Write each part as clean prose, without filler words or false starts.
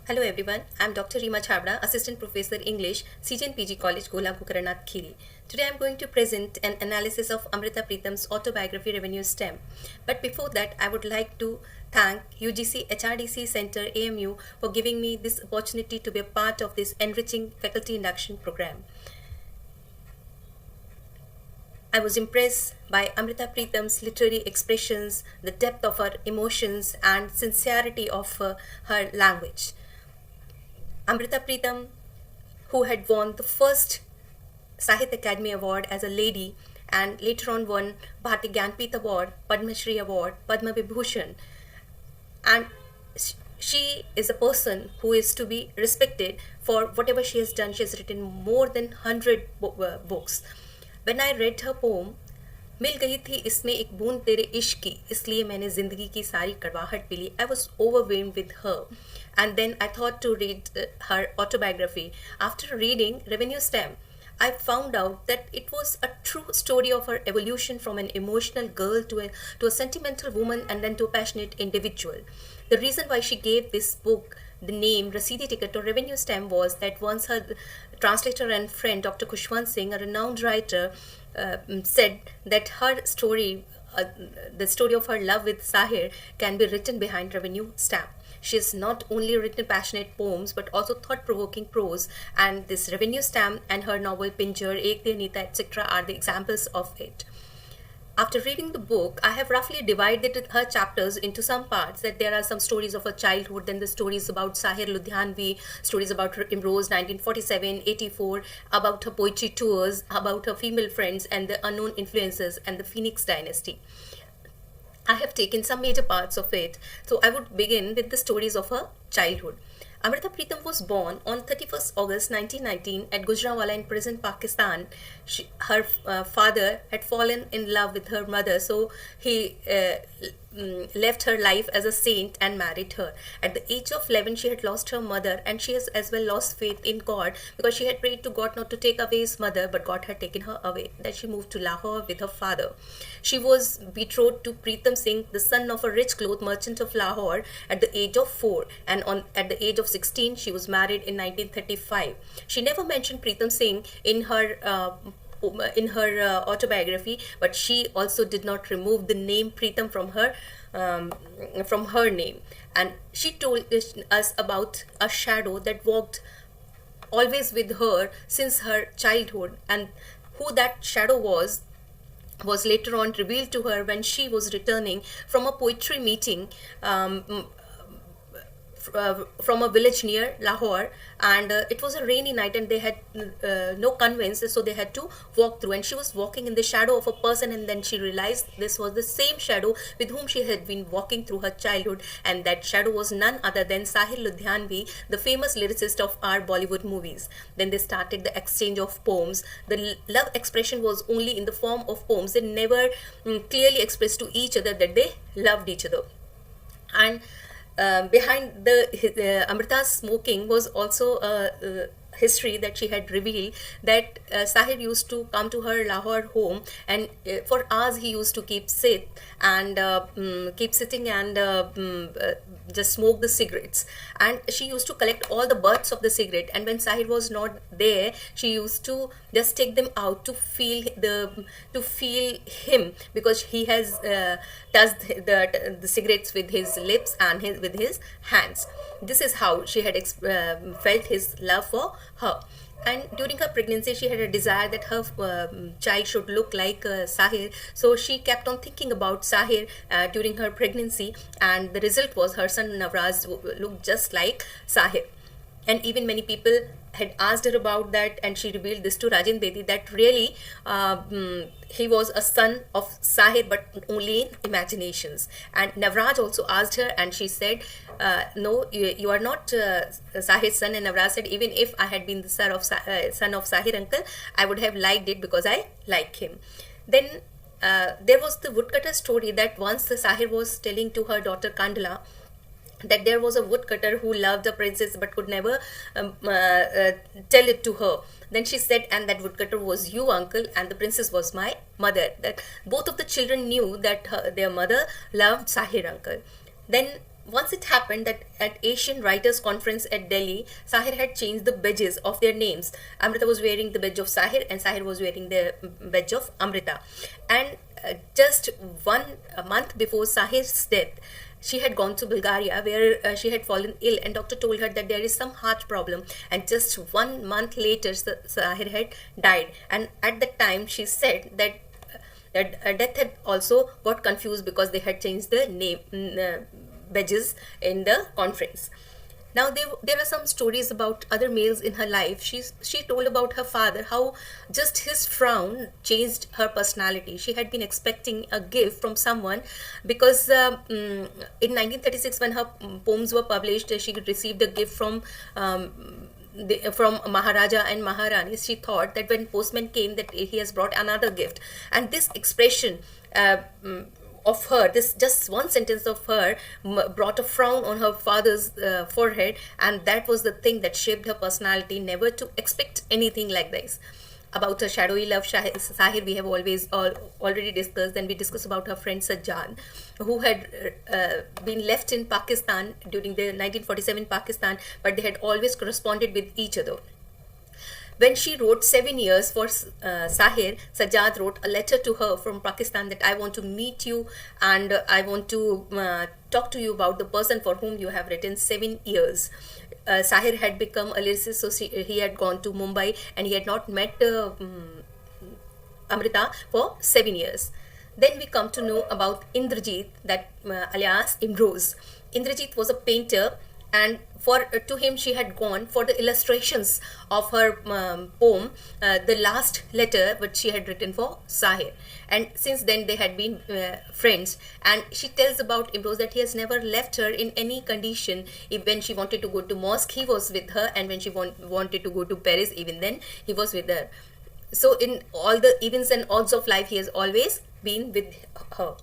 Hello everyone, I'm Dr. Rima Chabra, Assistant Professor English, CGN PG College, Gola Kukaranath Khili. Today I'm going to present an analysis of Amrita Preetham's autobiography Revenue Stem. But before that, I would like to thank UGC HRDC Center AMU for giving me this opportunity to be a part of this enriching faculty induction program. I was impressed by Amrita Preetham's literary expressions, the depth of her emotions, and sincerity of her language. Amrita Preetham, who had won the first Sahitya Academy Award as a lady and later on won Bharati Gyanpith Award, Padma Shri Award, Padma Vibhushan, and she is a person who is to be respected for whatever she has done. She has written more than 100 books. When I read her poem, मिल गई थी इसमें एक बूंद तेरे इश्क की, इसलिए मैंने जिंदगी की सारी कड़वाहट पी ली. I was overwhelmed with her, and then I thought to read her autobiography. After reading Revenue Stem, I found out that it was a true story of her evolution from an emotional girl to a sentimental woman and then to a passionate individual. The reason why she gave this book the name Rasidi Ticket or Revenue Stem was that once her translator and friend Dr. Kushwant Singh, a renowned writer, said that her story, the story of her love with Sahir, can be written behind Revenue Stamp. She has not only written passionate poems but also thought-provoking prose, and this Revenue Stamp and her novel Pinjar, Ek De Nita, etc. are the examples of it. After reading the book, I have roughly divided her chapters into some parts, that there are some stories of her childhood, then the stories about Sahir Ludhianvi, stories about her Imrose 1947, 84, about her poetry tours, about her female friends and the unknown influences and the Phoenix dynasty. I have taken some major parts of it, so I would begin with the stories of her childhood. Amrita Preetham was born on 31st August 1919 at Gujranwala in present Pakistan. Her father had fallen in love with her mother, so he left her life as a saint and married her. At the age of 11, she had lost her mother, and she has as well lost faith in God because she had prayed to God not to take away his mother, but God had taken her away. Then she moved to Lahore with her father. She was betrothed to Preetham Singh, the son of a rich cloth merchant of Lahore, at the age of 4, and at the age of 16, she was married in 1935. She never mentioned Preetham Singh in her autobiography, but she also did not remove the name Preetham from her name. And she told us about a shadow that walked always with her since her childhood, and who that shadow was later on revealed to her when she was returning from a poetry meeting from a village near Lahore, and it was a rainy night and they had no conveyance, so they had to walk through, and she was walking in the shadow of a person, and then she realized this was the same shadow with whom she had been walking through her childhood, and that shadow was none other than Sahir Ludhianvi, the famous lyricist of our Bollywood movies. Then they started the exchange of poems. The love expression was only in the form of poems. They never clearly expressed to each other that they loved each other. And behind the Amrita's smoking was also a history that she had revealed, that Sahir used to come to her Lahore home, and for hours he used to keep sitting and just smoke the cigarettes, and she used to collect all the butts of the cigarette, and when Sahir was not there, she used to just take them out to feel him, because he has touched the cigarettes with his lips and with his hands. This is how she had felt his love for her. And during her pregnancy, she had a desire that her child should look like Sahir. So she kept on thinking about Sahir during her pregnancy, and the result was her son Navraj looked just like Sahir. And even many people had asked her about that, and she revealed this to Rajan Bedi, that really he was a son of Sahir, but only in imaginations. And Navraj also asked her, and she said, no, you are not Sahir's son. And Navraj said, even if I had been the son of Sahir uncle, I would have liked it because I like him. Then there was the woodcutter story that once the Sahir was telling to her daughter Kandala, that there was a woodcutter who loved a princess but could never tell it to her. Then she said, and that woodcutter was you, uncle, and the princess was my mother. That both of the children knew that their mother loved Sahir uncle. Then Once it happened that at Asian Writers Conference at Delhi, Sahir had changed the badges of their names. Amrita was wearing the badge of Sahir and Sahir was wearing the badge of Amrita. And just a month before Sahir's death, she had gone to Bulgaria where she had fallen ill, and doctor told her that there is some heart problem, and just 1 month later Sahir had died. And at that time she said that death had also got confused because they had changed the name badges in the conference. Now there are some stories about other males in her life. She told about her father, how just his frown changed her personality. She had been expecting a gift from someone because in 1936 when her poems were published, she received a gift from from Maharaja and Maharanis. She thought that when postman came that he has brought another gift, and this expression of her, this just one sentence of her brought a frown on her father's forehead, and that was the thing that shaped her personality, never to expect anything like this. About her shadowy love, Sahir, we have already discussed. Then we discussed about her friend Sajjad, who had been left in Pakistan during the 1947 Pakistan, but they had always corresponded with each other. When she wrote 7 years for Sahir, Sajjad wrote a letter to her from Pakistan that I want to meet you and I want to talk to you about the person for whom you have written 7 years. Sahir had become a lyricist, so he had gone to Mumbai and he had not met Amrita for 7 years. Then we come to know about Indrajit, that alias Imrose. Indrajit was a painter, and to him she had gone for the illustrations of her poem, The Last Letter, which she had written for Sahir. And since then they had been friends. And she tells about Imrose that he has never left her in any condition. When she wanted to go to mosque, he was with her, and when she wanted to go to Paris, even then he was with her. So in all the events and odds of life, he has always been with her.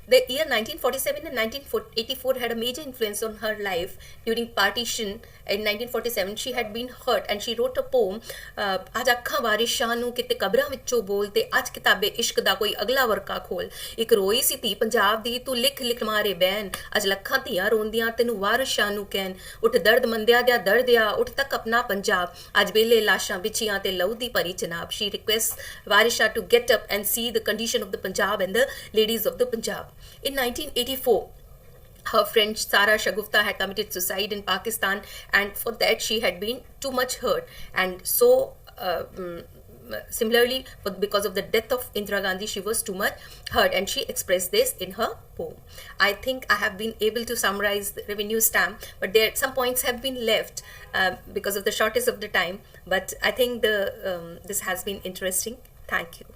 The year 1947 and 1984 had a major influence on her life. During partition in 1947, she had been hurt and she wrote a poem, आज अखा वारिशां नूं किते कबरां विचों बोल ते आज किताबे इश्क दा कोई अगला वर्का खोल एक रोई सी धी पंजाब दी तू लिख लिख मारे बैन अज लखां धीआं रोंदियां तैनूं वारिशां नूं कहन उठ दर्द मंदिया दा दर्द आ उठ तक अपना पंजाब अज वेले लाशां बिछियां ते लहू दी भरी जनाब. She requests Warisha to get up and see the condition of the Punjab and the ladies of the Punjab. In 1984, her friend Sara Shagufta had committed suicide in Pakistan, and for that she had been too much hurt. And so similarly, because of the death of Indira Gandhi, she was too much hurt, and she expressed this in her poem. I think I have been able to summarize the revenue stamp, but there some points have been left because of the shortness of the time. But I think this has been interesting. Thank you.